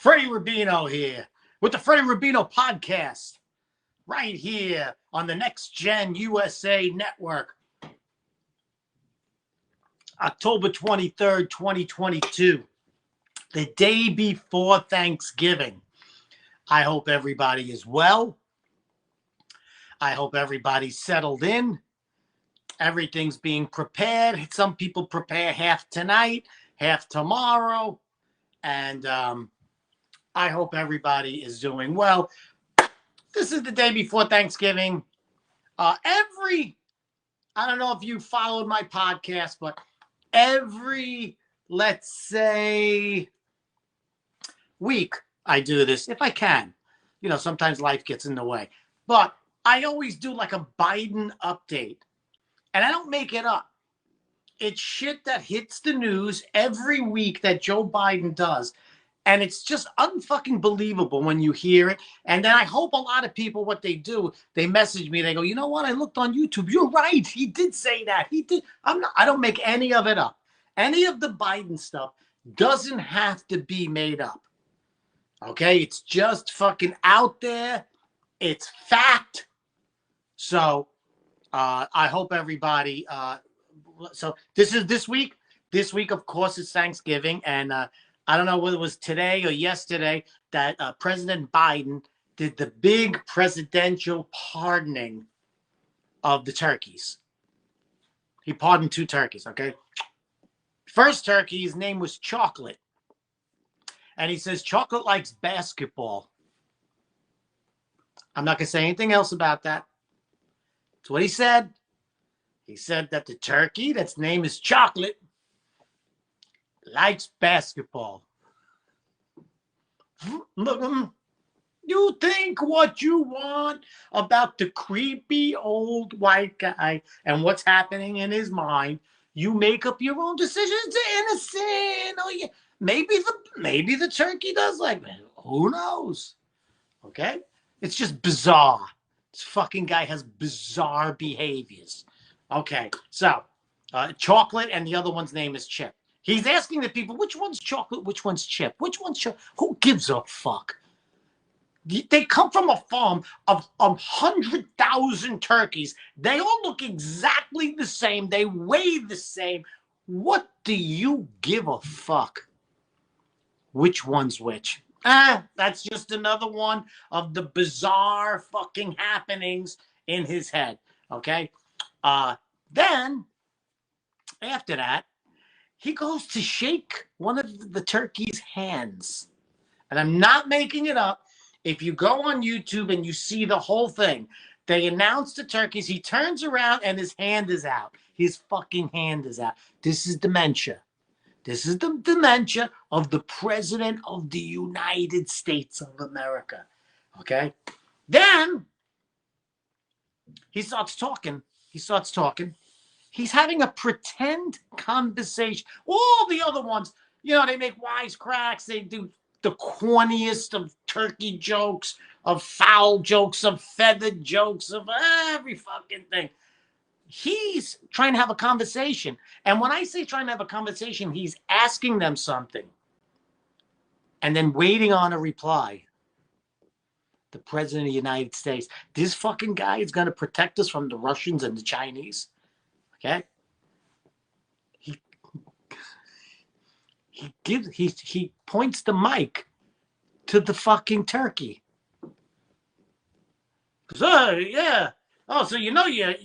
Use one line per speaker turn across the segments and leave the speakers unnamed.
Freddie Rubino here with the Freddie Rubino podcast right here on the Next Gen USA Network. October 23rd, 2022, the day before Thanksgiving. I hope everybody is well. I hope everybody's settled in. Everything's being prepared. Some people prepare half tonight, half tomorrow. And I hope everybody is doing well. This is the day before Thanksgiving. I don't know if you followed my podcast, but every, let's say, week I do this, if I can. You know, sometimes life gets in the way. But I always do like a Biden update. And I don't make it up. It's shit that hits the news every week that Joe Biden does. And it's just unfucking believable when you hear it. And then I hope a lot of people, what they do, they message me. They go, you know what? I looked on YouTube. You're right. He did say that. He did. I don't make any of it up. Any of the Biden stuff doesn't have to be made up. Okay? It's just fucking out there. It's fact. So I hope everybody. So this is this week. This week, of course, is Thanksgiving. And I don't know whether it was today or yesterday that President Biden did the big presidential pardoning of the turkeys. He pardoned 2 turkeys, okay? First turkey, his name was Chocolate. And he says, Chocolate likes basketball. I'm not going to say anything else about that. That's what he said. He said that the turkey, that's name is Chocolate, likes basketball. You think what you want about the creepy old white guy and what's happening in his mind. You make up your own decisions. It's innocent. Oh yeah, maybe the turkey does like that. Who knows? Okay, it's just bizarre. This fucking guy has bizarre behaviors. Okay, so Chocolate and the other one's name is Chip. He's asking the people, which one's Chocolate, which one's Chip, which one's Chip? Who gives a fuck? They come from a farm of 100,000 turkeys. They all look exactly the same. They weigh the same. What do you give a fuck? Which one's which? That's just another one of the bizarre fucking happenings in his head. Okay? Then, after that, he goes to shake one of the turkey's hands. And I'm not making it up. If you go on YouTube and you see the whole thing, they announce the turkeys. He turns around and his hand is out. His fucking hand is out. This is dementia. This is the dementia of the President of the United States of America. Okay? Then he starts talking. He's having a pretend conversation. All the other ones, you know, they make wisecracks. They do the corniest of turkey jokes, of foul jokes, of feathered jokes, of every fucking thing. He's trying to have a conversation. And when I say trying to have a conversation, he's asking them something and then waiting on a reply. The President of the United States. This fucking guy is going to protect us from the Russians and the Chinese. Okay? He points the mic to the fucking turkey. Oh, yeah. Oh, so you know you're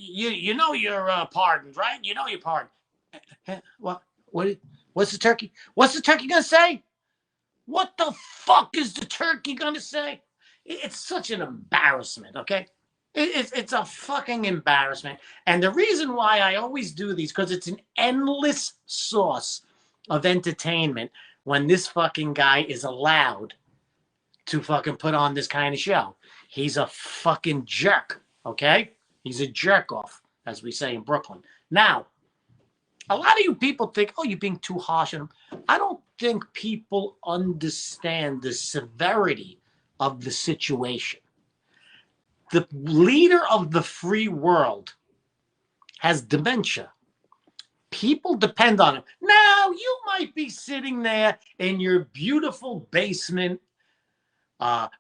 pardoned, right? You know you're pardoned. What's the turkey? What's the turkey gonna say? What the fuck is the turkey gonna say? It's such an embarrassment, okay? It's a fucking embarrassment. And the reason why I always do these, because it's an endless source of entertainment when this fucking guy is allowed to fucking put on this kind of show. He's a fucking jerk, okay? He's a jerk off, as we say in Brooklyn. Now, a lot of you people think, oh, you're being too harsh on him. I don't think people understand the severity of the situation. The leader of the free world has dementia. People depend on him. Now, you might be sitting there in your beautiful basement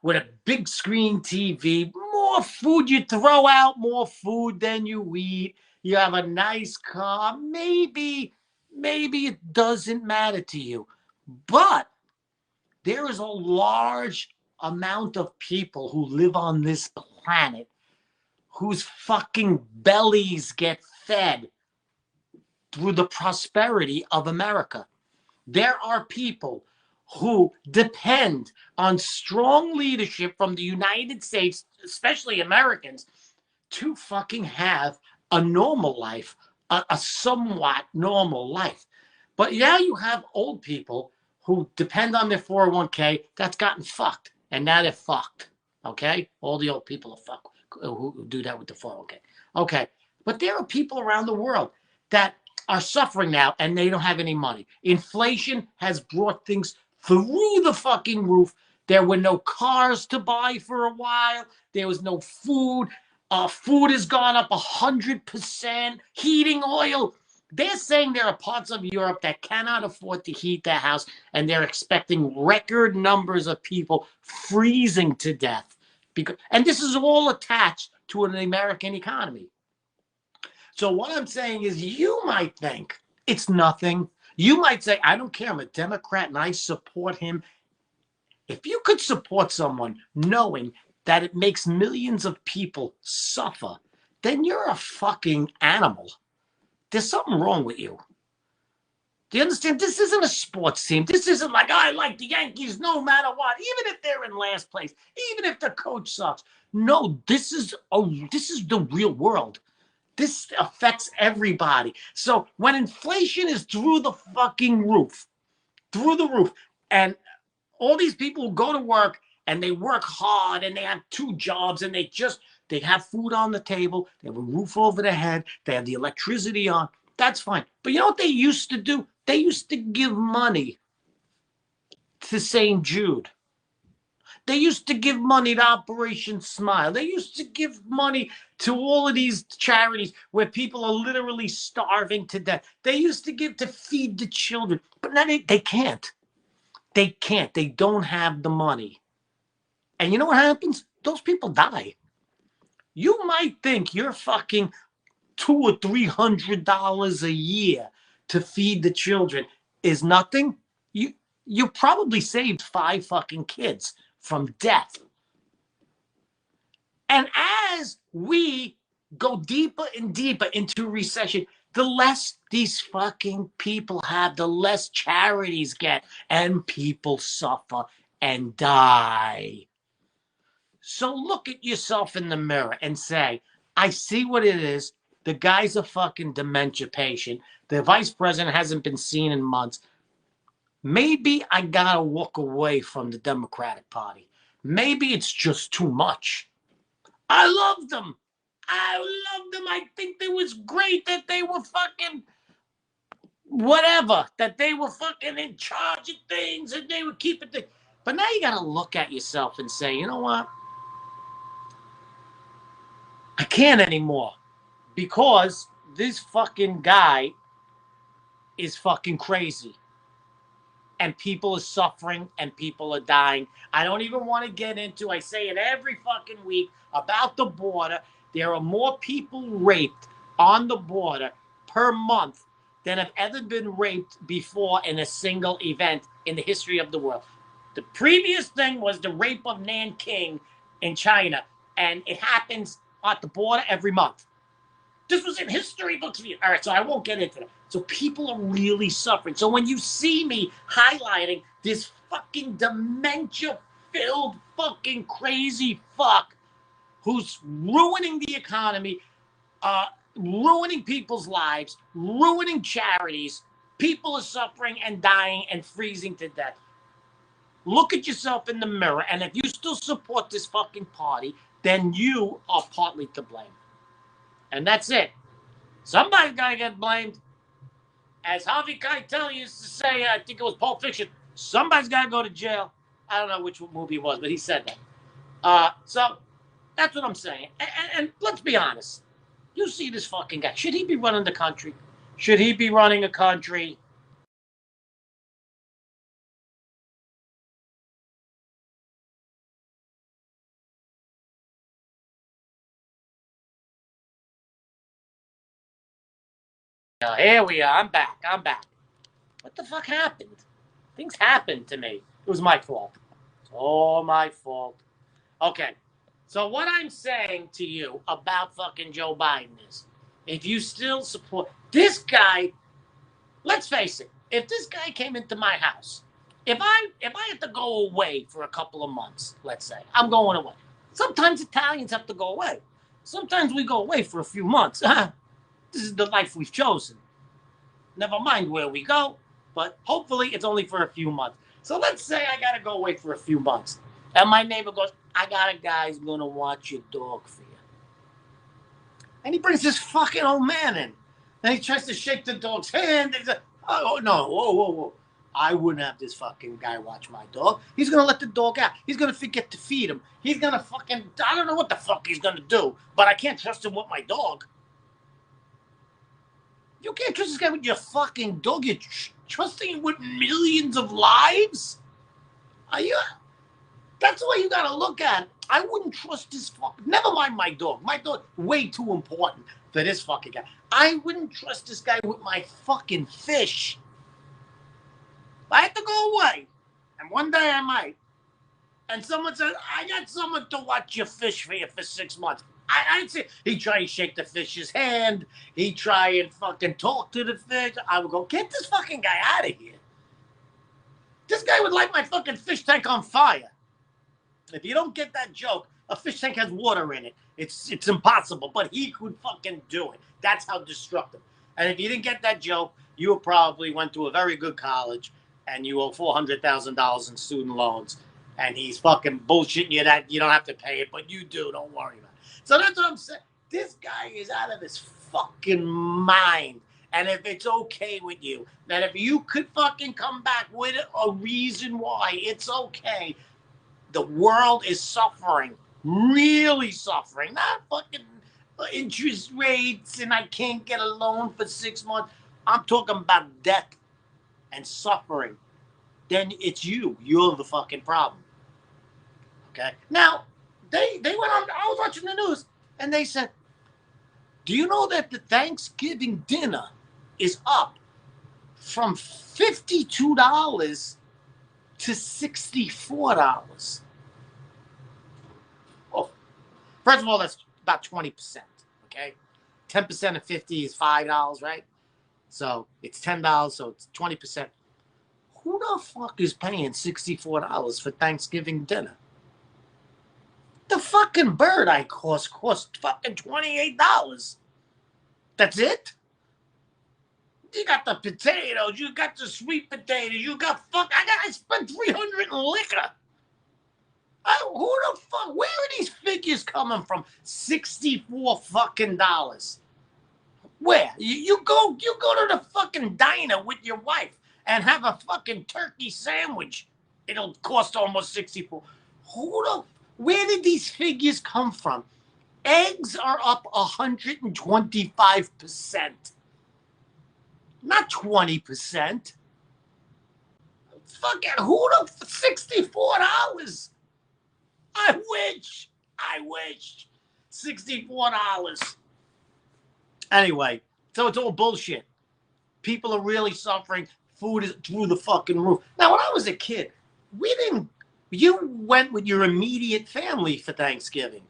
with a big screen TV, more food you throw out, more food than you eat. You have a nice car. Maybe it doesn't matter to you, but there is a large amount of people who live on this planet whose fucking bellies get fed through the prosperity of America. There are people who depend on strong leadership from the United States, especially Americans, to fucking have a normal life, a somewhat normal life. But now you have old people who depend on their 401k that's gotten fucked. And now they're fucked. Okay? All the old people are fucked who do that with the 401k. Okay. But there are people around the world that are suffering now and they don't have any money. Inflation has brought things through the fucking roof. There were no cars to buy for a while. There was no food. Food has gone up 100%. Heating oil. They're saying there are parts of Europe that cannot afford to heat their house, and they're expecting record numbers of people freezing to death. And this is all attached to an American economy. So what I'm saying is you might think it's nothing. You might say, I don't care. I'm a Democrat and I support him. If you could support someone knowing that it makes millions of people suffer, then you're a fucking animal. There's something wrong with you. Do you understand? This isn't a sports team. This isn't like, I like the Yankees no matter what, even if they're in last place, even if the coach sucks. No, this is the real world. This affects everybody. So when inflation is through the fucking roof, and all these people who go to work and they work hard and they have 2 jobs and they have food on the table, they have a roof over their head, they have the electricity on, that's fine. But you know what they used to do? They used to give money to St. Jude. They used to give money to Operation Smile. They used to give money to all of these charities where people are literally starving to death. They used to give to feed the children. But now they can't. They can't. They don't have the money. And you know what happens? Those people die. You might think you're fucking $200 or $300 a year to feed the children is nothing. You probably saved 5 fucking kids from death. And as we go deeper and deeper into recession, the less these fucking people have, the less charities get, and people suffer and die. So look at yourself in the mirror and say, I see what it is. The guy's a fucking dementia patient. The vice president hasn't been seen in months. Maybe I gotta walk away from the Democratic Party. Maybe it's just too much. I loved them. I think it was great that they were fucking whatever, that they were fucking in charge of things and they were keeping things. But now you gotta look at yourself and say, you know what? I can't anymore because this fucking guy is fucking crazy. And people are suffering and people are dying. I don't even want to get into, I say it every fucking week about the border. There are more people raped on the border per month than have ever been raped before in a single event in the history of the world. The previous thing was the rape of Nanking in China, and it happens at the border every month. This was in history books. All right, so I won't get into that. So people are really suffering. So when you see me highlighting this fucking dementia-filled fucking crazy fuck who's ruining the economy, ruining people's lives, ruining charities, people are suffering and dying and freezing to death. Look at yourself in the mirror, and if you still support this fucking party, then you are partly to blame. And that's it. Somebody's got to get blamed. As Harvey Keitel used to say, I think it was Pulp Fiction, somebody's got to go to jail. I don't know which movie it was, but he said that. So that's what I'm saying. And let's be honest. You see this fucking guy. Should he be running the country? Should he be running a country? Here we are. I'm back. What the fuck happened? Things happened to me. It was my fault. It's all my fault. Okay. So what I'm saying to you about fucking Joe Biden is, if you still support this guy, let's face it, if this guy came into my house, if I had to go away for a couple of months, let's say, I'm going away. Sometimes Italians have to go away. Sometimes we go away for a few months. This is the life we've chosen. Never mind where we go, but hopefully it's only for a few months. So let's say I gotta go away for a few months. And my neighbor goes, I got a guy who's gonna watch your dog for you. And he brings this fucking old man in. And he tries to shake the dog's hand. And he's like, oh, no, whoa. I wouldn't have this fucking guy watch my dog. He's going to let the dog out. He's going to forget to feed him. He's going to fucking, I don't know what the fuck he's going to do, but I can't trust him with my dog. You can't trust this guy with your fucking dog. You're trusting him with millions of lives? Are you? That's the way you got to look at it. I wouldn't trust this fucking, never mind my dog. My dog, way too important for this fucking guy. I wouldn't trust this guy with my fucking fish. I have to go away. And one day I might. And someone says, I got someone to watch your fish for you for 6 months. I'd say, he'd try and shake the fish's hand. He'd try and fucking talk to the fish. I would go, get this fucking guy out of here. This guy would light my fucking fish tank on fire. If you don't get that joke, a fish tank has water in it. It's impossible, but he could fucking do it. That's how destructive. And if you didn't get that joke, you probably went to a very good college and you owe $400,000 in student loans. And he's fucking bullshitting you that you don't have to pay it, but you do. Don't worry about it. So that's what I'm saying. This guy is out of his fucking mind. And if it's okay with you, that if you could fucking come back with a reason why it's okay, the world is suffering, really suffering. Not fucking interest rates and I can't get a loan for 6 months. I'm talking about death and suffering. Then it's you. You're the fucking problem. Okay? Now, they went on, I was watching the news, and they said, do you know that the Thanksgiving dinner is up from $52 to $64? Oh, first of all, that's about 20%, okay? 10% of 50 is $5, right? So it's $10, so it's 20%. Who the fuck is paying $64 for Thanksgiving dinner? The fucking bird I cost fucking $28. That's it? You got the potatoes, you got the sweet potatoes, you got I spent $300 in liquor. Who the fuck? Where are these figures coming from? $64 fucking dollars. Where? You go to the fucking diner with your wife and have a fucking turkey sandwich. It'll cost almost $64. Where did these figures come from? Eggs are up 125%. Not 20%. Fucking who the $64? I wish. $64. Anyway, so it's all bullshit. People are really suffering. Food is through the fucking roof. Now, when I was a kid, you went with your immediate family for Thanksgiving.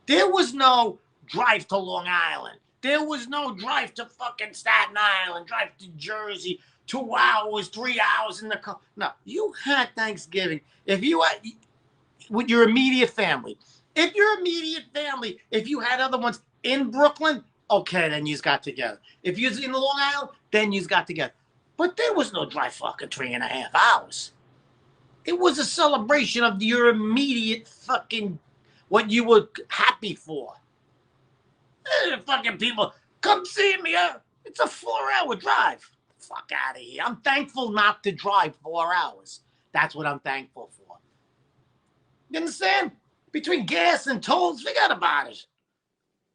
There was no drive to Long Island. There was no drive to fucking Staten Island, drive to Jersey, 2 hours, 3 hours in the car. No, you had Thanksgiving. If you had with your immediate family. If you had other ones in Brooklyn, okay, then you got together. If you was in Long Island, then you got together. But there was no drive fucking 3.5 hours. It was a celebration of your immediate fucking what you were happy for. Fucking people, come see me. It's a 4-hour drive. Fuck out of here. I'm thankful not to drive 4 hours. That's what I'm thankful for. You understand? Between gas and tolls, forget about it.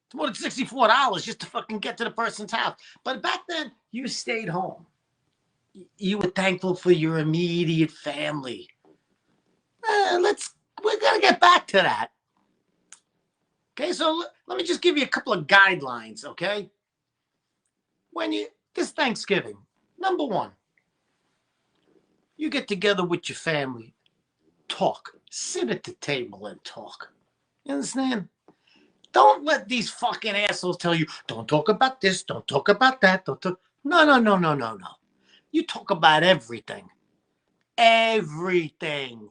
It's more than $64 just to fucking get to the person's house. But back then, you stayed home. You were thankful for your immediate family. We're going to get back to that. Okay, so let me just give you a couple of guidelines, okay? When you This Thanksgiving, number one, you get together with your family, talk, sit at the table and talk. You understand? Don't let these fucking assholes tell you, don't talk about this, don't talk about that, don't talk. No, no, no, no, no, no. You talk about everything. Everything.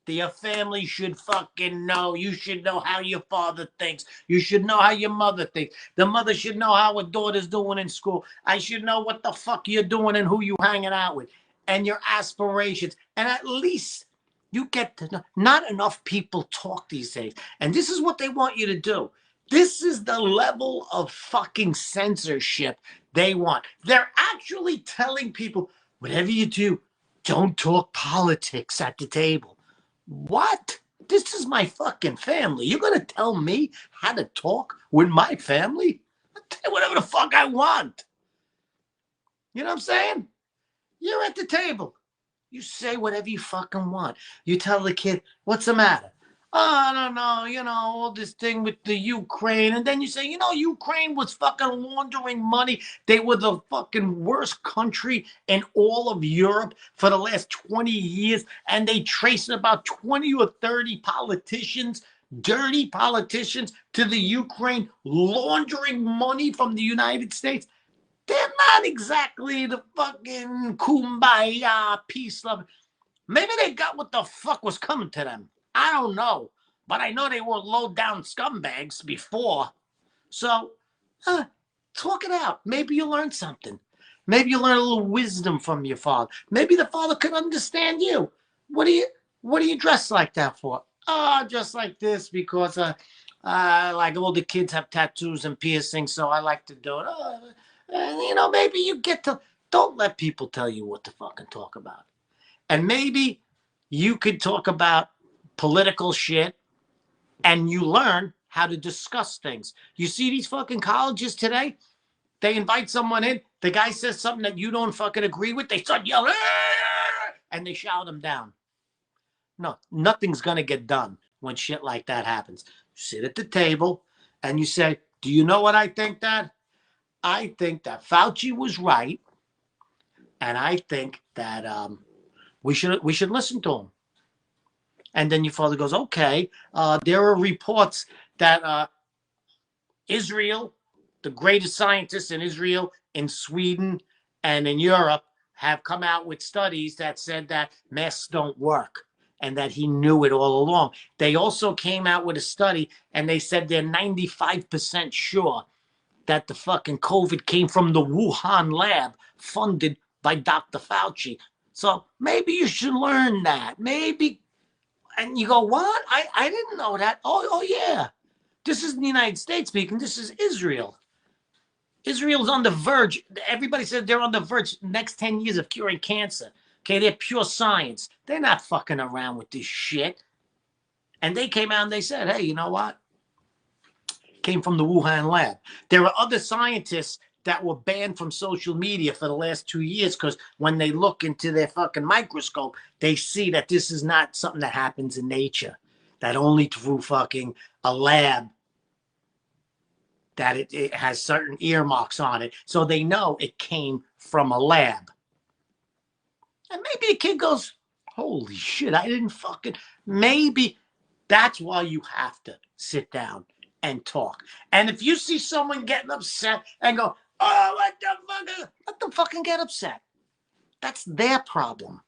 Your family should fucking know. You should know how your father thinks. You should know how your mother thinks. The mother should know how a daughter's doing in school. I should know what the fuck you're doing and who you hanging out with and your aspirations. And at least you get to know. Not enough people talk these days. And this is what they want you to do. This is the level of fucking censorship they want. They're actually telling people, whatever you do, don't talk politics at the table. What? This is my fucking family. You're going to tell me how to talk with my family? I'll tell you whatever the fuck I want. You know what I'm saying? You're at the table. You say whatever you fucking want. You tell the kid, what's the matter? Oh, I don't know, all this thing with the Ukraine. And then you say, Ukraine was fucking laundering money. They were the fucking worst country in all of Europe for the last 20 years. And they traced about 20 or 30 politicians, dirty politicians, to the Ukraine laundering money from the United States. They're not exactly the fucking kumbaya peace loving. Maybe they got what the fuck was coming to them. I don't know. But I know they were low-down scumbags before. So, talk it out. Maybe you learn something. Maybe you learn a little wisdom from your father. Maybe the father can understand you. What do you dress like that for? Oh, just like this because like all the kids have tattoos and piercings, so I like to do it. And, maybe you get to... Don't let people tell you what to fucking talk about. And maybe you could talk about political shit and you learn how to discuss things. You see these fucking colleges today? They invite someone in. The guy says something that you don't fucking agree with. They start yelling, and they shout him down. No, nothing's going to get done when shit like that happens. You sit at the table and you say, do you know what I think that? I think that Fauci was right. And I think that we should listen to him. And then your father goes, okay, there are reports that Israel, the greatest scientists in Israel, in Sweden, and in Europe have come out with studies that said that masks don't work and that he knew it all along. They also came out with a study and they said they're 95% sure that the fucking COVID came from the Wuhan lab funded by Dr. Fauci. So maybe you should learn that. Maybe. And you go, what? I didn't know that. Oh, yeah. This isn't the United States speaking. This is Israel. Israel's on the verge. Everybody said they're on the verge next 10 years of curing cancer. Okay, they're pure science. They're not fucking around with this shit. And they came out and they said, hey, you know what? Came from the Wuhan lab. There are other scientists that were banned from social media for the last 2 years because when they look into their fucking microscope, they see that this is not something that happens in nature, that only through fucking a lab that it has certain earmarks on it. So they know it came from a lab. And maybe the kid goes, holy shit, I didn't fucking... Maybe that's why you have to sit down and talk. And if you see someone getting upset and go, oh, what the fuck? Let them fucking get upset. That's their problem.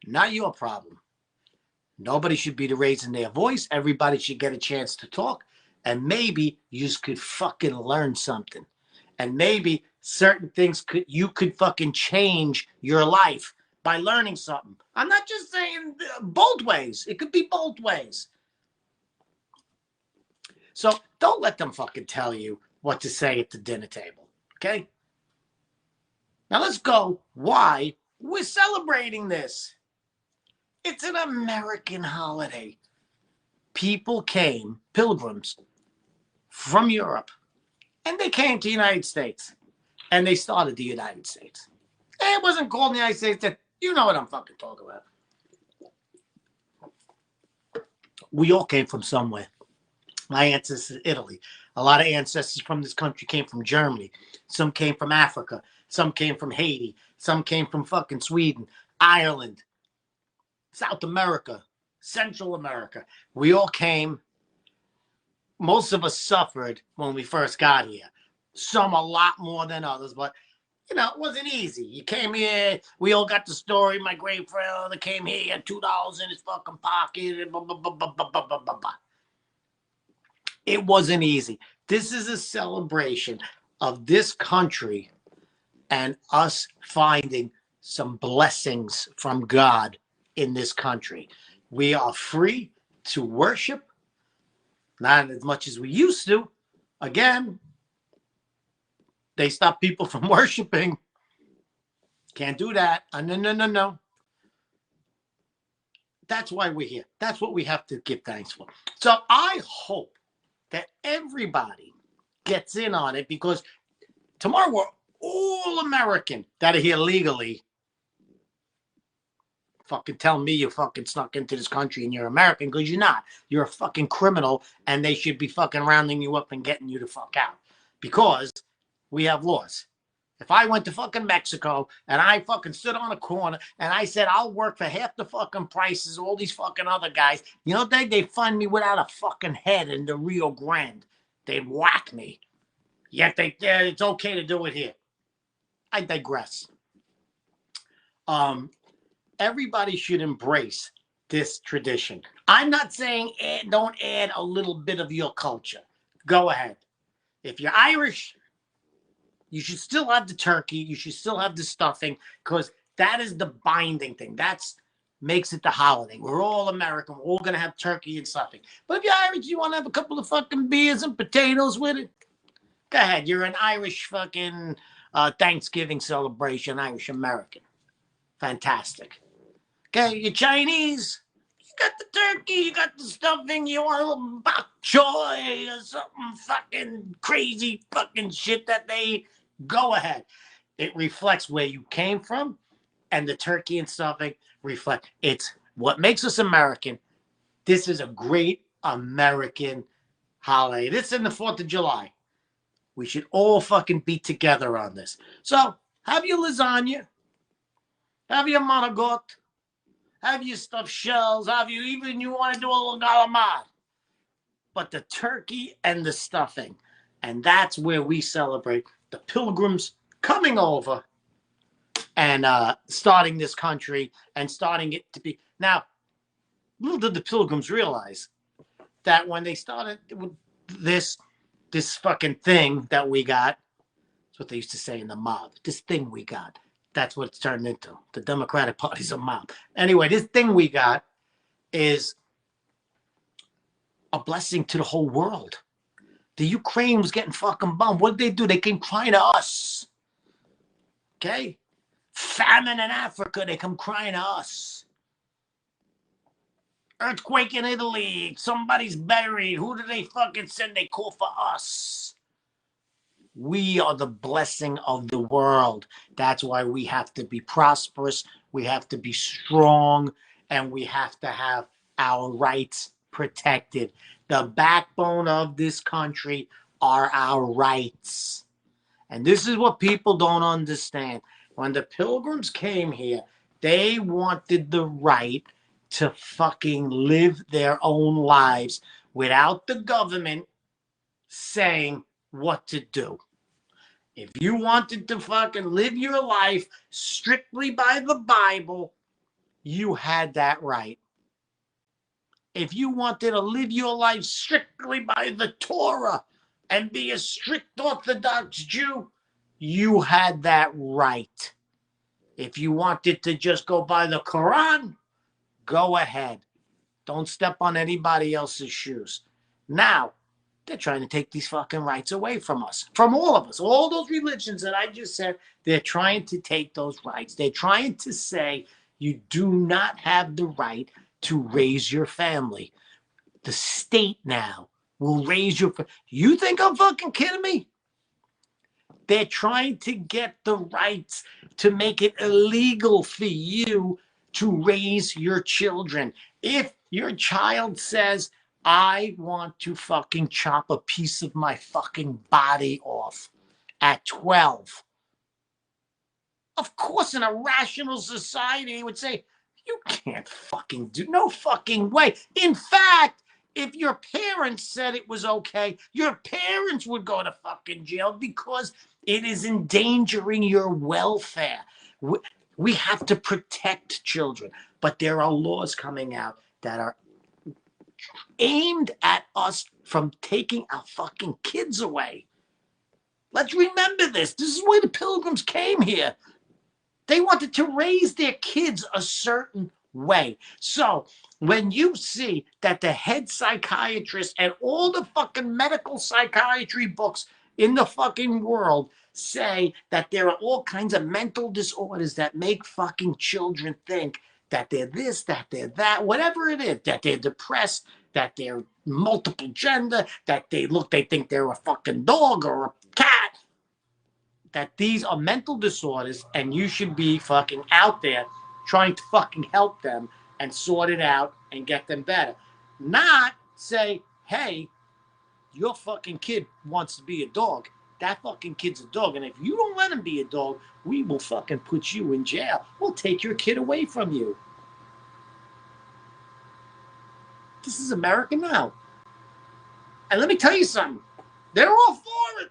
Not your problem. Nobody should be raising their voice. Everybody should get a chance to talk. And maybe you could fucking learn something. And maybe certain things you could fucking change your life by learning something. I'm not just saying both ways. It could be both ways. So don't let them fucking tell you what to say at the dinner table. Okay? Now let's go why we're celebrating this. It's an American holiday. People came, pilgrims, from Europe, and they came to the United States, and they started the United States. And it wasn't called the United States. You know what I'm fucking talking about. We all came from somewhere. My ancestors, Italy. A lot of ancestors from this country came from Germany. Some came from Africa. Some came from Haiti. Some came from fucking Sweden, Ireland, South America, Central America. We all came. Most of us suffered when we first got here. Some a lot more than others, but you know, it wasn't easy. You came here, we all got the story. My great grandfather came here, he had $2 in his fucking pocket, and blah, blah, blah, blah, blah, blah, blah, blah. It wasn't easy. This is a celebration of this country and us finding some blessings from God in this country. We are free to worship, not as much as we used to. Again, they stop people from worshiping. Can't do that. No. That's why we're here. That's what we have to give thanks for. So I hope that everybody gets in on it, because tomorrow we're all American that are here legally. Fucking tell me you fucking snuck into this country and you're American, because you're not. You're a fucking criminal, and they should be fucking rounding you up and getting you the fuck out, because we have laws. If I went to fucking Mexico and I fucking stood on a corner and I said I'll work for half the fucking prices of all these fucking other guys, you know, they'd find me without a fucking head in the Rio Grande. They'd whack me. Yet it's okay to do it here. I digress. Everybody should embrace this tradition. I'm not saying don't add a little bit of your culture. Go ahead. If you're Irish, you should still have the turkey. You should still have the stuffing, because that is the binding thing. That's makes it the holiday. We're all American. We're all going to have turkey and stuffing. But if you're Irish, you want to have a couple of fucking beers and potatoes with it, go ahead. You're an Irish fucking Thanksgiving celebration, Irish American. Fantastic. Okay, you're Chinese. You got the turkey, you got the stuffing, you want a little bok choy or something fucking crazy fucking shit that they eat. Go ahead. It reflects where you came from, and the turkey and stuffing reflect. It's what makes us American. This is a great American holiday. This is in the 4th of July. We should all fucking be together on this. So have your lasagna, have your monogot, have your stuffed shells, have you even you want to do a little galamad. But the turkey and the stuffing, and that's where we celebrate the pilgrims coming over and starting this country and starting it to be. Now, little did the pilgrims realize that when they started with this fucking thing that we got, that's what they used to say in the mob, this thing we got. That's what it's turned into. The Democratic Party's a mob. Anyway, this thing we got is a blessing to the whole world. The Ukraine was getting fucking bombed. What did they do? They came crying to us. Okay? Famine in Africa, they come crying to us. Earthquake in Italy, somebody's buried. Who do they fucking send? They call for us. We are the blessing of the world. That's why we have to be prosperous. We have to be strong, and we have to have our rights protected. The backbone of this country are our rights. And this is what people don't understand. When the pilgrims came here, they wanted the right to fucking live their own lives without the government saying what to do. If you wanted to fucking live your life strictly by the Bible, you had that right. If you wanted to live your life strictly by the Torah and be a strict Orthodox Jew, you had that right. If you wanted to just go by the Quran, go ahead. Don't step on anybody else's shoes. Now, they're trying to take these fucking rights away from us, from all of us. All those religions that I just said, they're trying to take those rights. They're trying to say you do not have the right to raise your family. The state now will raise your family. You think I'm fucking kidding me? They're trying to get the rights to make it illegal for you to raise your children. If your child says, I want to fucking chop a piece of my fucking body off at 12. Of course, in a rational society, he would say, you can't fucking do, no fucking way. In fact, if your parents said it was okay, your parents would go to fucking jail because it is endangering your welfare. We have to protect children, but there are laws coming out that are aimed at us from taking our fucking kids away. Let's remember this. This is why the Pilgrims came here. They wanted to raise their kids a certain way. So when you see that the head psychiatrist and all the fucking medical psychiatry books in the fucking world say that there are all kinds of mental disorders that make fucking children think that they're this, that they're that, whatever it is, that they're depressed, that they're multiple gender, that they think they're a fucking dog or a cat, that these are mental disorders and you should be fucking out there trying to fucking help them and sort it out and get them better. Not say, hey, your fucking kid wants to be a dog. That fucking kid's a dog. And if you don't let him be a dog, we will fucking put you in jail. We'll take your kid away from you. This is America now. And let me tell you something. They're all for it.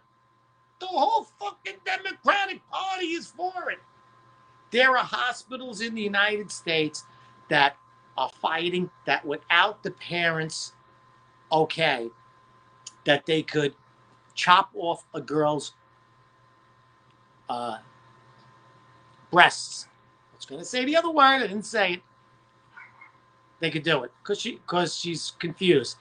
The whole fucking Democratic Party is for it. There are hospitals in the United States that are fighting that without the parents, okay, that they could chop off a girl's breasts. I was going to say the other word. I didn't say it. They could do it because she's confused.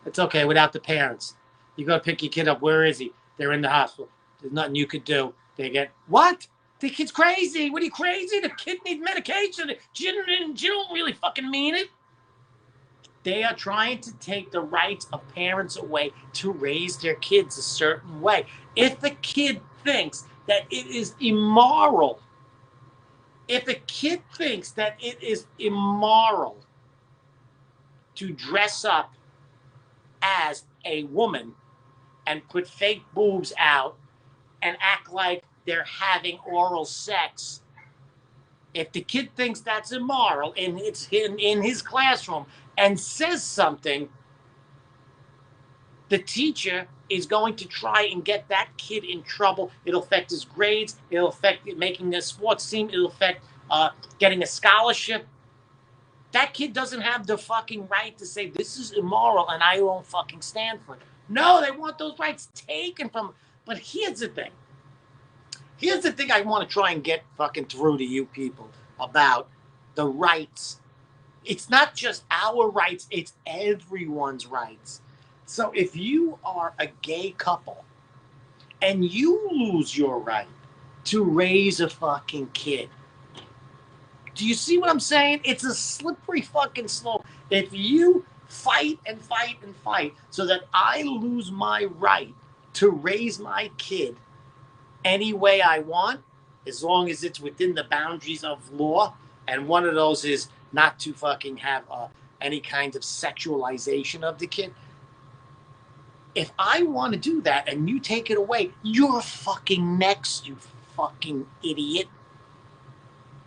It's okay without the parents. You go pick your kid up. Where is he? They're in the hospital. There's nothing you could do. They get, what? The kid's crazy. What are you, crazy? The kid needs medication. You don't really fucking mean it. They are trying to take the rights of parents away to raise their kids a certain way. If a kid thinks that it is immoral, if a kid thinks that it is immoral to dress up as a woman and put fake boobs out and act like they're having oral sex, if the kid thinks that's immoral and it's in his classroom and says something, the teacher is going to try and get that kid in trouble. It'll affect his grades. It'll affect making a sports team. It'll affect getting a scholarship. That kid doesn't have the fucking right to say this is immoral and I won't fucking stand for it. No, they want those rights taken from them. But here's the thing. Here's the thing I want to try and get fucking through to you people about the rights. It's not just our rights, it's everyone's rights. So if you are a gay couple and you lose your right to raise a fucking kid, do you see what I'm saying? It's a slippery fucking slope. If you fight and fight and fight so that I lose my right to raise my kid any way I want, as long as it's within the boundaries of law, and one of those is not to fucking have any kind of sexualization of the kid. If I want to do that and you take it away, you're fucking next, you fucking idiot.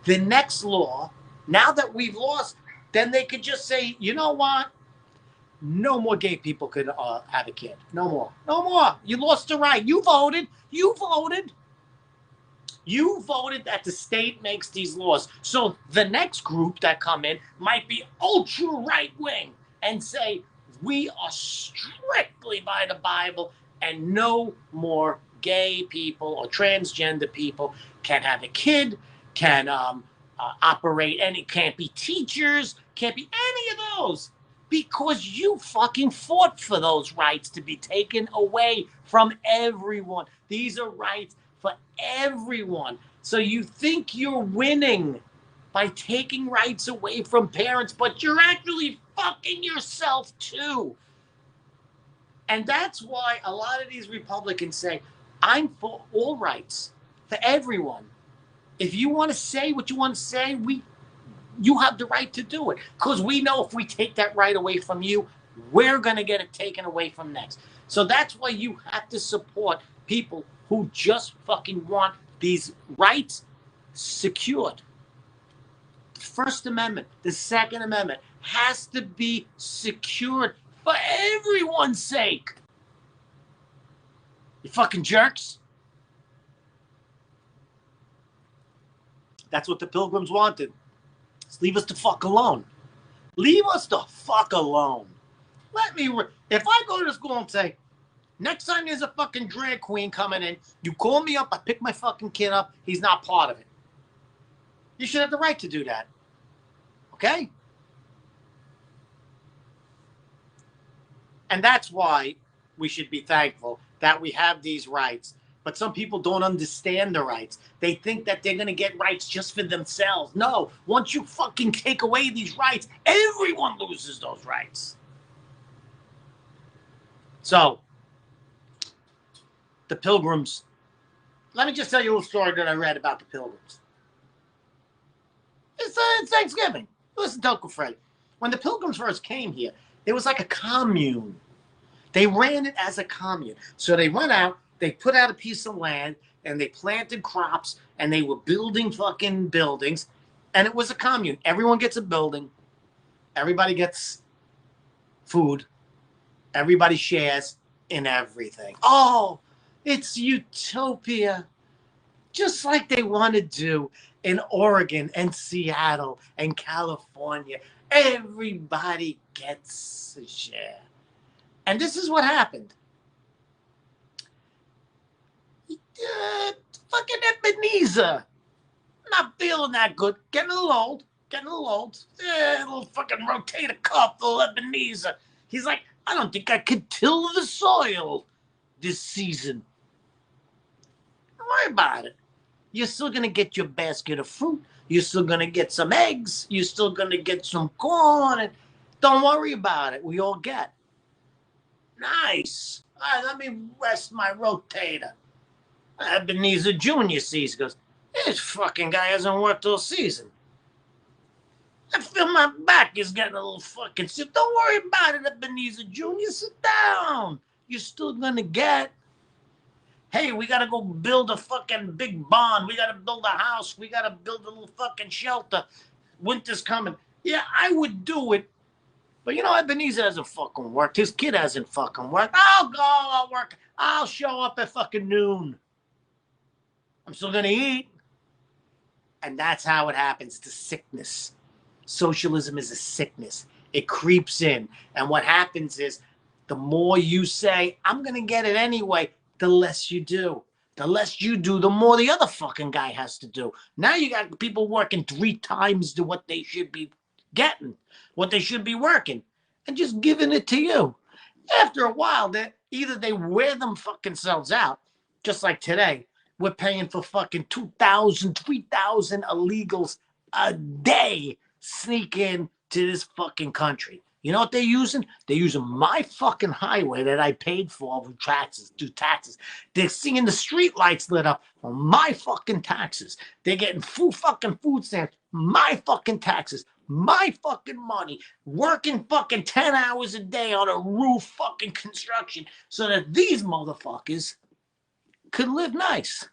The next law, now that we've lost, then they could just say, you know what? No more gay people could have a kid. No more. No more. You lost the right. You voted. You voted. You voted that the state makes these laws. So the next group that come in might be ultra right wing and say, we are strictly by the Bible and no more gay people or transgender people can have a kid, can operate any, can't be teachers, can't be any of those. Because you fucking fought for those rights to be taken away from everyone. These are rights for everyone. So you think you're winning by taking rights away from parents, but you're actually fucking yourself too. And that's why a lot of these Republicans say, I'm for all rights, for everyone. If you want to say what you want to say, You have the right to do it. Because we know if we take that right away from you, we're going to get it taken away from next. So that's why you have to support people who just fucking want these rights secured. The First Amendment, the Second Amendment has to be secured for everyone's sake. You fucking jerks. That's what the Pilgrims wanted. Just leave us the fuck alone. Leave us the fuck alone. If I go to the school and say, next time there's a fucking drag queen coming in, you call me up, I pick my fucking kid up, he's not part of it. You should have the right to do that. Okay? And that's why we should be thankful that we have these rights. But some people don't understand the rights. They think that they're going to get rights just for themselves. No, once you fucking take away these rights, everyone loses those rights. So, the Pilgrims, let me just tell you a little story that I read about the Pilgrims. It's Thanksgiving. Listen to Uncle Fred. When the Pilgrims first came here, it was like a commune. They ran it as a commune. So they went out, they put out a piece of land, and they planted crops, and they were building fucking buildings, and it was a commune. Everyone gets a building. Everybody gets food. Everybody shares in everything. Oh, it's utopia. Just like they want to do in Oregon and Seattle and California. Everybody gets a share. And this is what happened. Fucking Ebenezer. Not feeling that good. Getting a little old. A little fucking rotator cuff, little Ebenezer. He's like, I don't think I could till the soil this season. Don't worry about it. You're still going to get your basket of fruit. You're still going to get some eggs. You're still going to get some corn. And don't worry about it. We all get. Nice. All right, let me rest my rotator. Ebenezer Jr. sees, goes, this fucking guy hasn't worked all season. I feel my back is getting a little fucking stiff. Don't worry about it, Ebenezer Jr. Sit down. You're still going to get. Hey, we got to go build a fucking big barn. We got to build a house. We got to build a little fucking shelter. Winter's coming. Yeah, I would do it. But you know, Ebenezer hasn't fucking worked. His kid hasn't fucking worked. I'll go. I'll work. I'll show up at fucking noon. I'm still going to eat. And that's how it happens. It's a sickness. Socialism is a sickness. It creeps in. And what happens is the more you say, I'm going to get it anyway, the less you do. The less you do, the more the other fucking guy has to do. Now you got people working 3 times to what they should be getting, what they should be working, and just giving it to you. After a while, either they wear them fucking selves out, just like today. We're paying for fucking 2,000, 3,000 illegals a day sneak in to this fucking country. You know what they're using? They're using my fucking highway that I paid for with taxes, taxes. They're seeing the street lights lit up on my fucking taxes. They're getting fucking food stamps, my fucking taxes, my fucking money, working fucking 10 hours a day on a roof fucking construction so that these motherfuckers could live nice.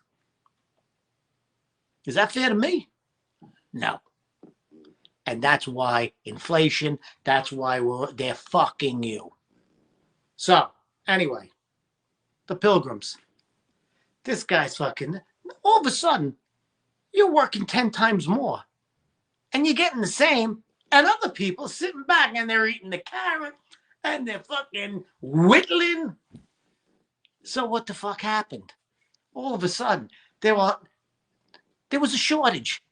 Is that fair to me? No. And that's why inflation, that's why they're fucking you. So, anyway, the Pilgrims. This guy's fucking, all of a sudden, you're working 10 times more. And you're getting the same, and other people sitting back and they're eating the carrot and they're fucking whittling. So what the fuck happened? All of a sudden, there was a shortage.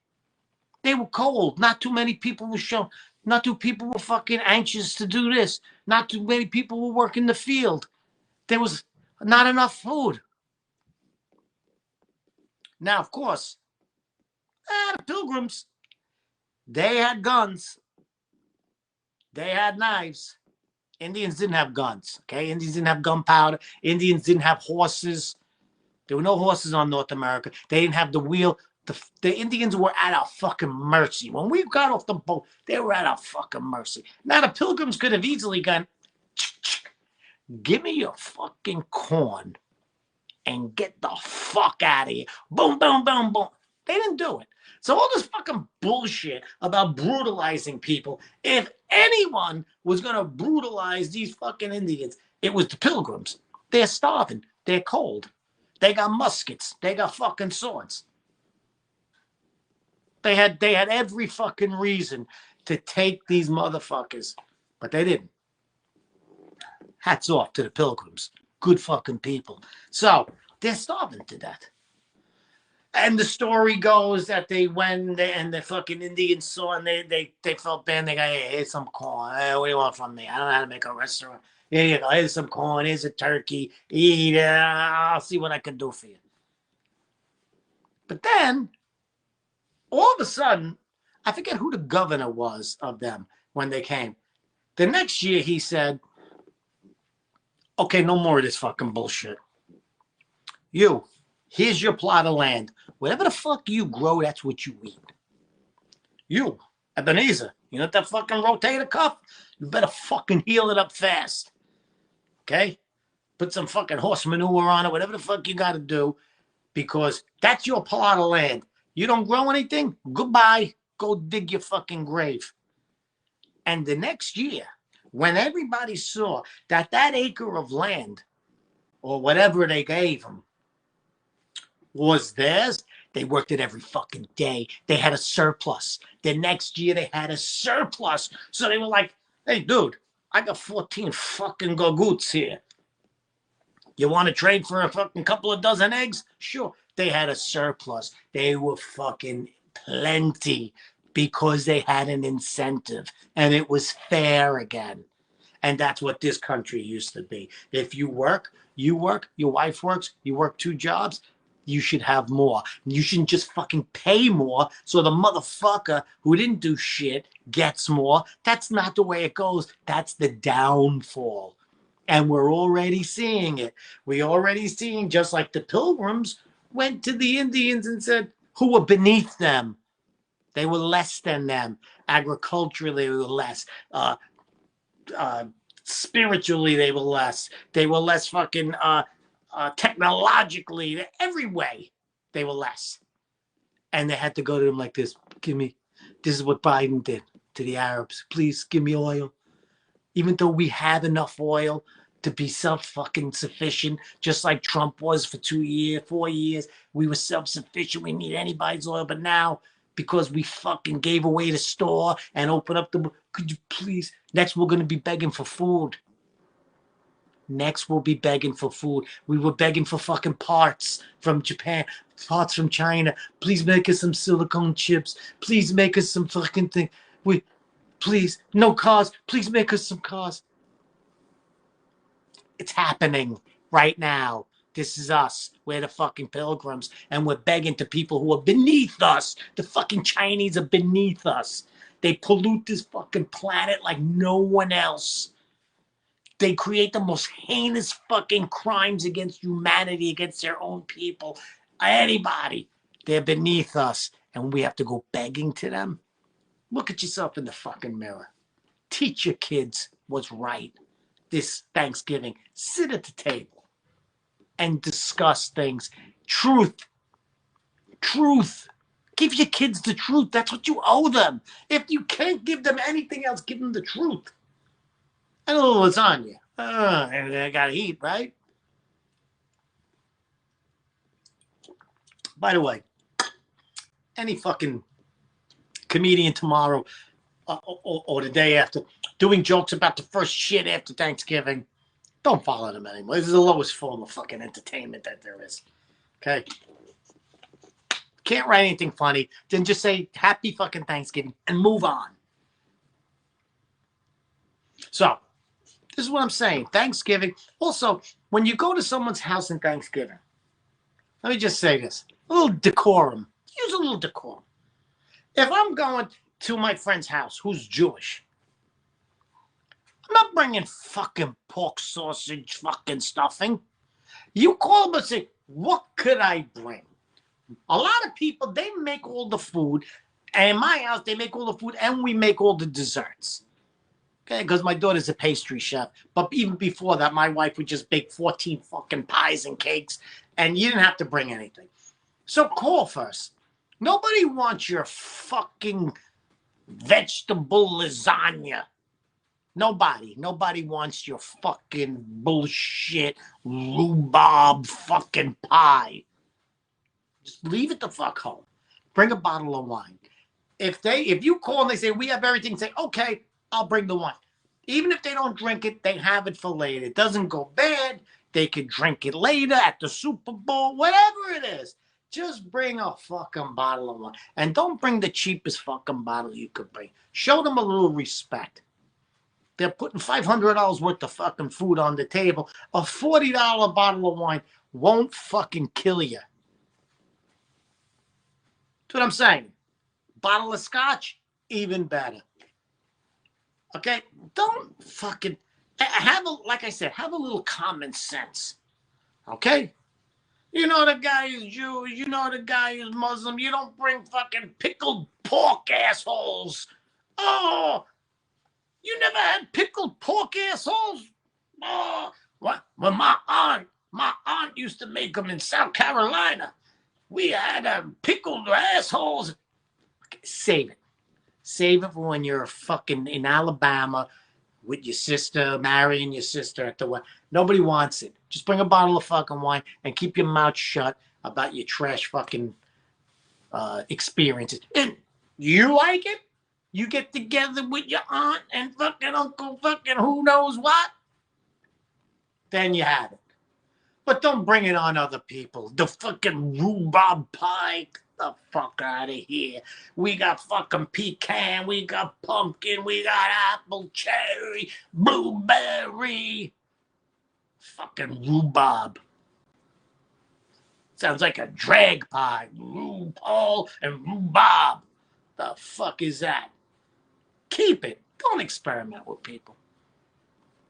They were cold. Not too many people were showing. Not too people were fucking anxious to do this. Not too many people were working the field. There was not enough food. Now, of course, the Pilgrims, they had guns. They had knives. Indians didn't have guns. Okay, Indians didn't have gunpowder. Indians didn't have horses. There were no horses on North America. They didn't have the wheel. The Indians were at our fucking mercy. When we got off the boat, they were at our fucking mercy. Now, the Pilgrims could have easily gone, give me your fucking corn and get the fuck out of here. Boom, boom, boom, boom. They didn't do it. So all this fucking bullshit about brutalizing people, if anyone was going to brutalize these fucking Indians, it was the Pilgrims. They're starving. They're cold. They got muskets. They got fucking swords. They had every fucking reason to take these motherfuckers, but they didn't. Hats off to the Pilgrims. Good fucking people. So they're starving to death. And the story goes that they went and the fucking Indians saw and they felt bad. They go, hey, here's some corn. Hey, what do you want from me? I don't know how to make a restaurant. Here you go. Here's some corn. Here's a turkey. Eat it. I'll see what I can do for you. But then, all of a sudden, I forget who the governor was of them when they came. The next year, he said, okay, no more of this fucking bullshit. You, here's your plot of land. Whatever the fuck you grow, that's what you eat. You, Ebenezer, you know that fucking rotator cuff? You better fucking heal it up fast. Okay? Put some fucking horse manure on it, whatever the fuck you got to do, because that's your plot of land. You don't grow anything? Goodbye. Go dig your fucking grave. And the next year, when everybody saw that that acre of land, or whatever they gave them, was theirs, they worked it every fucking day. They had a surplus. The next year, they had a surplus. So they were like, hey, dude, I got 14 fucking gogoots here. You want to trade for a fucking couple of dozen eggs? Sure. They had a surplus. They were fucking plenty because they had an incentive and it was fair again. And that's what this country used to be. If you work, your wife works, you work 2 jobs, you should have more. You shouldn't just fucking pay more so the motherfucker who didn't do shit gets more. That's not the way it goes. That's the downfall. And we're already seeing it. We're already seeing, just like the Pilgrims went to the Indians and said, who were beneath them. They were less than them. Agriculturally, they were less. Spiritually, they were less. They were less fucking technologically. Every way, they were less. And they had to go to them like this. This is what Biden did to the Arabs. Please give me oil. Even though we had enough oil to be self-fucking-sufficient, just like Trump was for 4 years. We were self-sufficient. We didn't need anybody's oil. But now, because we fucking gave away the store and opened up could you please? Next, we're going to be begging for food. Next, we'll be begging for food. We were begging for fucking parts from Japan, parts from China. Please make us some silicone chips. Please make us some fucking thing. Please, no cars. Please make us some cars. It's happening right now. This is us. We're the fucking Pilgrims. And we're begging to people who are beneath us. The fucking Chinese are beneath us. They pollute this fucking planet like no one else. They create the most heinous fucking crimes against humanity, against their own people. Anybody. They're beneath us. And we have to go begging to them. Look at yourself in the fucking mirror. Teach your kids what's right this Thanksgiving. Sit at the table and discuss things. Truth. Give your kids the truth. That's what you owe them. If you can't give them anything else, give them the truth. And a little lasagna. And I gotta eat, right? By the way, any fucking comedian tomorrow or the day after doing jokes about the first shit after Thanksgiving, don't follow them anymore. This is the lowest form of fucking entertainment that there is. Okay? Can't write anything funny, then just say happy fucking Thanksgiving and move on. So, this is what I'm saying. Thanksgiving. Also, when you go to someone's house in Thanksgiving, let me just say this. A little decorum. Use a little decorum. If I'm going to my friend's house who's Jewish, I'm not bringing fucking pork sausage fucking stuffing. You call them and say, what could I bring? A lot of people, they make all the food. And in my house, they make all the food and we make all the desserts. Okay, because my daughter's a pastry chef. But even before that, my wife would just bake 14 fucking pies and cakes, and you didn't have to bring anything. So call first. Nobody wants your fucking vegetable lasagna. Nobody wants your fucking bullshit rhubarb fucking pie. Just leave it the fuck home. Bring a bottle of wine. If you call and they say we have everything, say okay, I'll bring the wine. Even if they don't drink it, they have it for later. It doesn't go bad. They could drink it later at the Super Bowl, whatever it is. Just bring a fucking bottle of wine. And don't bring the cheapest fucking bottle you could bring. Show them a little respect. They're putting $500 worth of fucking food on the table. A $40 bottle of wine won't fucking kill you. That's what I'm saying. Bottle of scotch, even better. Okay? Don't fucking like I said, have a little common sense. Okay? You know the guy is Jewish, you know the guy is Muslim, you don't bring fucking pickled pork assholes. Oh, you never had pickled pork assholes? Oh, what? When my aunt used to make them in South Carolina. We had pickled assholes. Okay, save it. Save it for when you're fucking in Alabama with your sister, marrying your sister at the wedding. Nobody wants it. Just bring a bottle of fucking wine and keep your mouth shut about your trash fucking experiences. And you like it? You get together with your aunt and fucking uncle fucking who knows what? Then you have it. But don't bring it on other people. The fucking rhubarb pie. Get the fuck out of here. We got fucking pecan. We got pumpkin. We got apple, cherry, blueberry. Fucking rhubarb. Sounds like a drag pie. RuPaul and rhubarb. The fuck is that? Keep it. Don't experiment with people.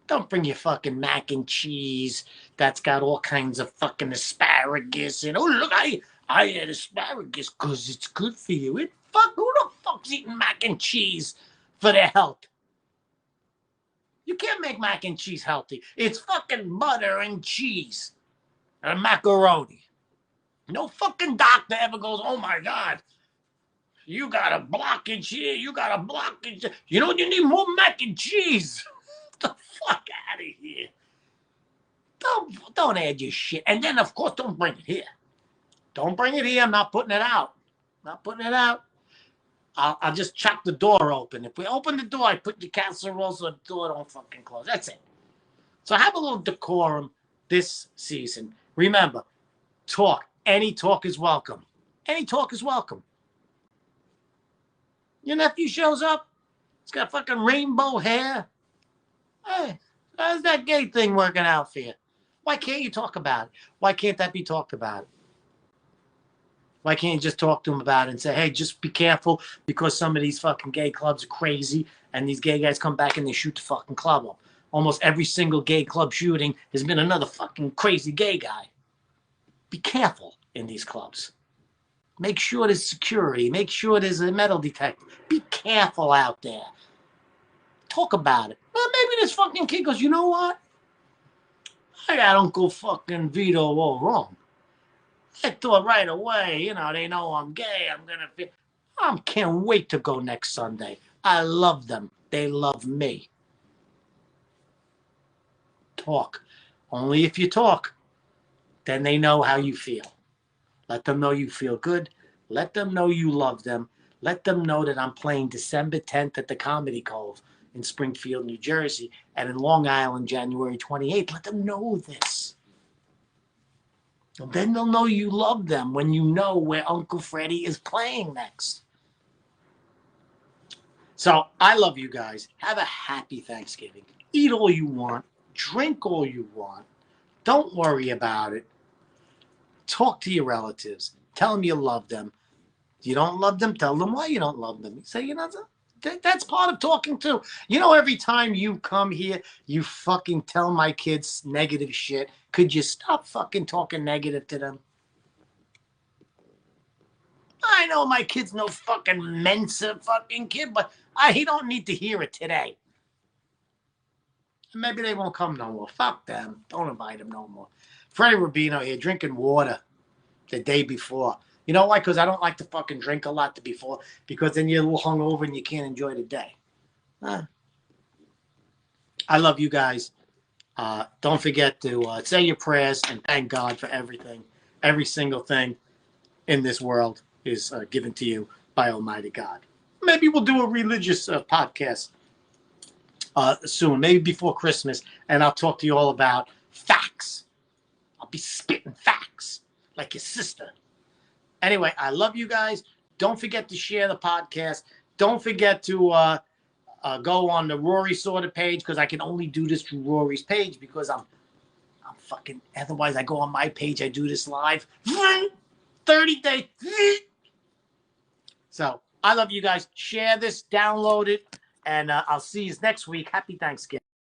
Don't bring your fucking mac and cheese that's got all kinds of fucking asparagus and oh look, I had asparagus because it's good for you. Who the fuck's eating mac and cheese for their health? You can't make mac and cheese healthy. It's fucking butter and cheese and macaroni. No fucking doctor ever goes, oh my God, you got a blockage here, you got a blockage. You know, you need more mac and cheese. The fuck out of here. Don't add your shit. And then, of course, don't bring it here. Don't bring it here. I'm not putting it out. Not putting it out. I'll just chuck the door open. If we open the door, I put your casserole so the door don't fucking close. That's it. So have a little decorum this season. Remember, talk. Any talk is welcome. Any talk is welcome. Your nephew shows up. He's got fucking rainbow hair. Hey, how's that gay thing working out for you? Why can't you talk about it? Why can't that be talked about? Why can't you just talk to him about it and say, hey, just be careful because some of these fucking gay clubs are crazy and these gay guys come back and they shoot the fucking club up. Almost every single gay club shooting has been another fucking crazy gay guy. Be careful in these clubs. Make sure there's security. Make sure there's a metal detector. Be careful out there. Talk about it. Well, maybe this fucking kid goes, you know what? I got Uncle fucking Vito all wrong. I thought right away, you know, they know I'm gay. I can't wait to go next Sunday. I love them. They love me. Talk. Only if you talk, then they know how you feel. Let them know you feel good. Let them know you love them. Let them know that I'm playing December 10th at the Comedy Cove in Springfield, New Jersey, and in Long Island, January 28th. Let them know this. And then they'll know you love them when you know where Uncle Freddie is playing next. So I love you guys. Have a happy Thanksgiving. Eat all you want. Drink all you want. Don't worry about it. Talk to your relatives. Tell them you love them. If you don't love them, tell them why you don't love them. Say, you know, that's part of talking too. You know, every time you come here, you fucking tell my kids negative shit. Could you stop fucking talking negative to them? I know my kid's no fucking Mensa fucking kid, but he don't need to hear it today. Maybe they won't come no more. Fuck them. Don't invite them no more. Freddie Rubino here drinking water the day before. You know why? Because I don't like to fucking drink a lot the before, because then you're a little hungover and you can't enjoy the day. I love you guys. Don't forget to say your prayers and thank God for everything. Every single thing in this world is given to you by Almighty God. Maybe we'll do a religious podcast soon, maybe before Christmas, and I'll talk to you all about facts. I'll be spitting facts like your sister. Anyway, I love you guys. Don't forget to share the podcast. Don't forget to go on the Rory Sorter page, because I can only do this through Rory's page because I'm fucking. Otherwise, I go on my page. I do this live. 30 days. So I love you guys. Share this, download it, and I'll see you next week. Happy Thanksgiving.